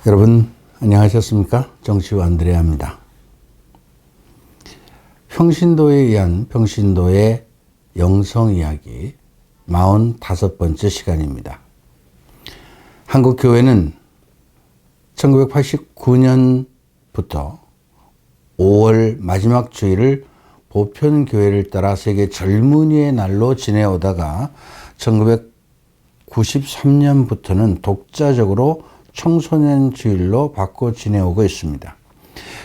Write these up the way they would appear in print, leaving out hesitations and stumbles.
여러분 안녕하셨습니까? 정치우 안드레아입니다. 평신도에 의한 평신도의 영성이야기 45번째 시간입니다. 한국교회는 1989년부터 5월 마지막 주일을 보편교회를 따라 세계 젊은이의 날로 지내오다가 1993년부터는 독자적으로 청소년 주일로 바꿔 지내오고 있습니다.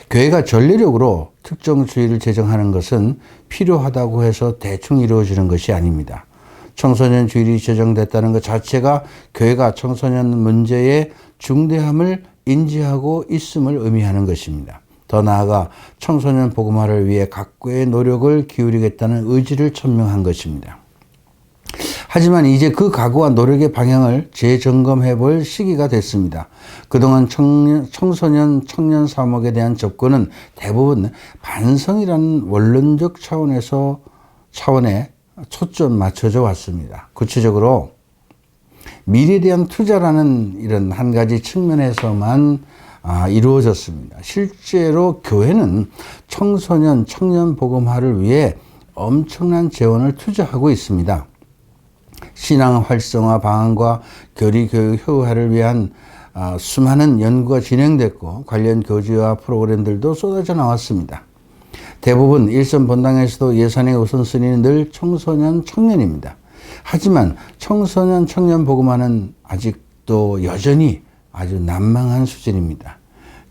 교회가 전례력으로 특정 주일을 제정하는 것은 필요하다고 해서 대충 이루어지는 것이 아닙니다. 청소년 주일이 제정됐다는 것 자체가 교회가 청소년 문제의 중대함을 인지하고 있음을 의미하는 것입니다. 더 나아가 청소년 복음화를 위해 각고의 노력을 기울이겠다는 의지를 천명한 것입니다. 하지만 이제 그 각오와 노력의 방향을 재점검해 볼 시기가 됐습니다. 그동안 청소년 청년 사목에 대한 접근은 대부분 반성이라는 원론적 차원에 초점 맞춰져 왔습니다. 구체적으로 미래에 대한 투자라는 이런 한 가지 측면에서만 이루어졌습니다. 실제로 교회는 청소년 청년 복음화를 위해 엄청난 재원을 투자하고 있습니다. 신앙 활성화 방안과 교리교육 효과를 위한 수많은 연구가 진행됐고 관련 교재와 프로그램들도 쏟아져 나왔습니다. 대부분 일선 본당에서도 예산의 우선순위는 늘 청소년 청년입니다. 하지만 청소년 청년 복음화는 아직도 여전히 아주 난망한 수준입니다.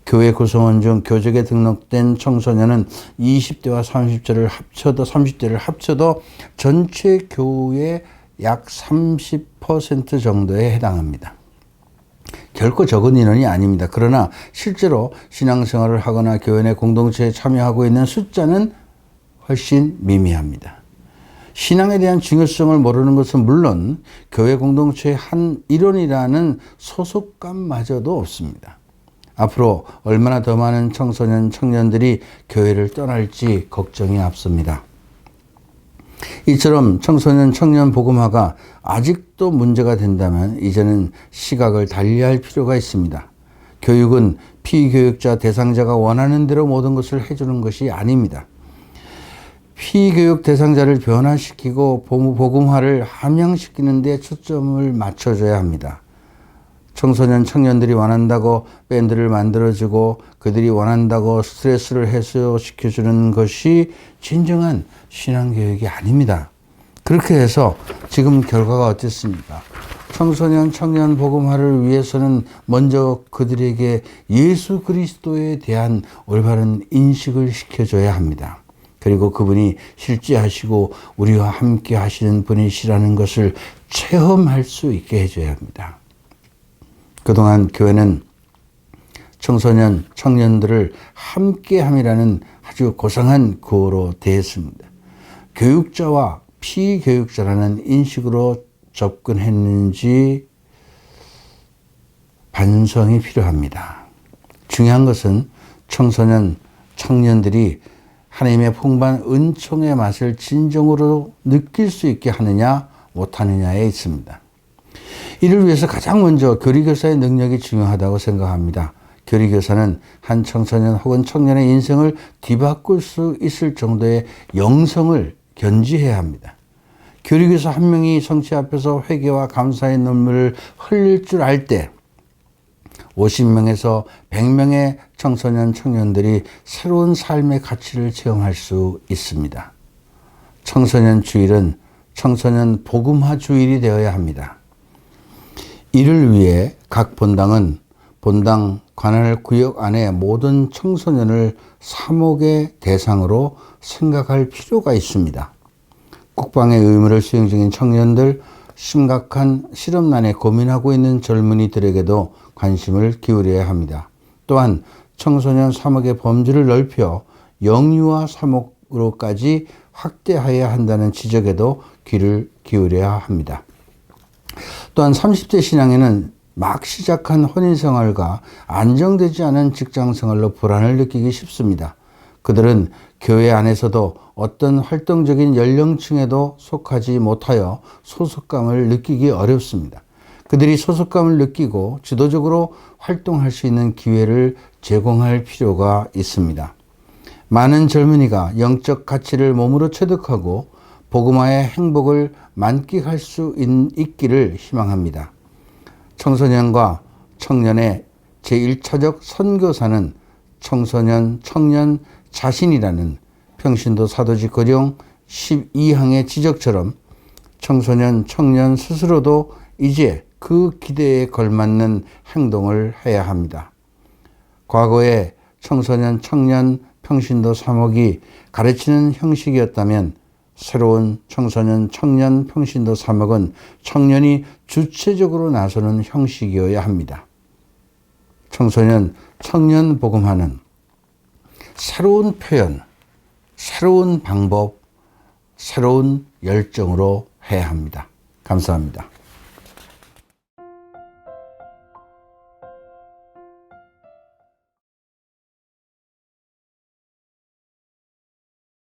교회 구성원 중 교직에 등록된 청소년은 20대와 30대를 합쳐도 전체 교우의 약 30% 정도에 해당합니다. 결코 적은 인원이 아닙니다. 그러나 실제로 신앙생활을 하거나 교회 내 공동체에 참여하고 있는 숫자는 훨씬 미미합니다. 신앙에 대한 중요성을 모르는 것은 물론 교회 공동체의 한 일원이라는 소속감마저도 없습니다. 앞으로 얼마나 더 많은 청소년, 청년들이 교회를 떠날지 걱정이 앞섭니다. 이처럼 청소년, 청년 복음화가 아직도 문제가 된다면 이제는 시각을 달리할 필요가 있습니다. 교육은 피교육자 대상자가 원하는 대로 모든 것을 해주는 것이 아닙니다. 피교육 대상자를 변화시키고 복음화를 함양시키는 데 초점을 맞춰줘야 합니다. 청소년, 청년들이 원한다고 밴드를 만들어주고 그들이 원한다고 스트레스를 해소시켜주는 것이 진정한 신앙교육이 아닙니다. 그렇게 해서 지금 결과가 어땠습니까? 청소년, 청년 복음화를 위해서는 먼저 그들에게 예수 그리스도에 대한 올바른 인식을 시켜줘야 합니다. 그리고 그분이 실제하시고 우리와 함께 하시는 분이시라는 것을 체험할 수 있게 해줘야 합니다. 그동안 교회는 청소년, 청년들을 함께함이라는 아주 고상한 구호로 대했습니다. 교육자와 피교육자라는 인식으로 접근했는지 반성이 필요합니다. 중요한 것은 청소년, 청년들이 하나님의 풍부한 은총의 맛을 진정으로 느낄 수 있게 하느냐 못하느냐에 있습니다. 이를 위해서 가장 먼저 교리교사의 능력이 중요하다고 생각합니다. 교리교사는 한 청소년 혹은 청년의 인생을 뒤바꿀 수 있을 정도의 영성을 견지해야 합니다. 교리교사 한 명이 성체 앞에서 회개와 감사의 눈물을 흘릴 줄 알 때 50명에서 100명의 청소년, 청년들이 새로운 삶의 가치를 체험할 수 있습니다. 청소년 주일은 청소년 복음화 주일이 되어야 합니다. 이를 위해 각 본당은 본당 관할 구역 안에 모든 청소년을 사목의 대상으로 생각할 필요가 있습니다. 국방의 의무를 수행 중인 청년들, 심각한 실업난에 고민하고 있는 젊은이들에게도 관심을 기울여야 합니다. 또한 청소년 사목의 범주를 넓혀 영유아 사목으로까지 확대해야 한다는 지적에도 귀를 기울여야 합니다. 또한 30대 신앙에는 막 시작한 혼인생활과 안정되지 않은 직장생활로 불안을 느끼기 쉽습니다. 그들은 교회 안에서도 어떤 활동적인 연령층에도 속하지 못하여 소속감을 느끼기 어렵습니다. 그들이 소속감을 느끼고 지도적으로 활동할 수 있는 기회를 제공할 필요가 있습니다. 많은 젊은이가 영적 가치를 몸으로 체득하고 복음화의 행복을 만끽할 수 있기를 희망합니다. 청소년과 청년의 제1차적 선교사는 청소년, 청년 자신이라는 평신도 사도직 거령 12항의 지적처럼 청소년, 청년 스스로도 이제 그 기대에 걸맞는 행동을 해야 합니다. 과거에 청소년, 청년 평신도 사목이 가르치는 형식이었다면 새로운 청소년, 청년 평신도 사목은 청년이 주체적으로 나서는 형식이어야 합니다. 청소년, 청년 복음화는 새로운 표현, 새로운 방법, 새로운 열정으로 해야 합니다. 감사합니다.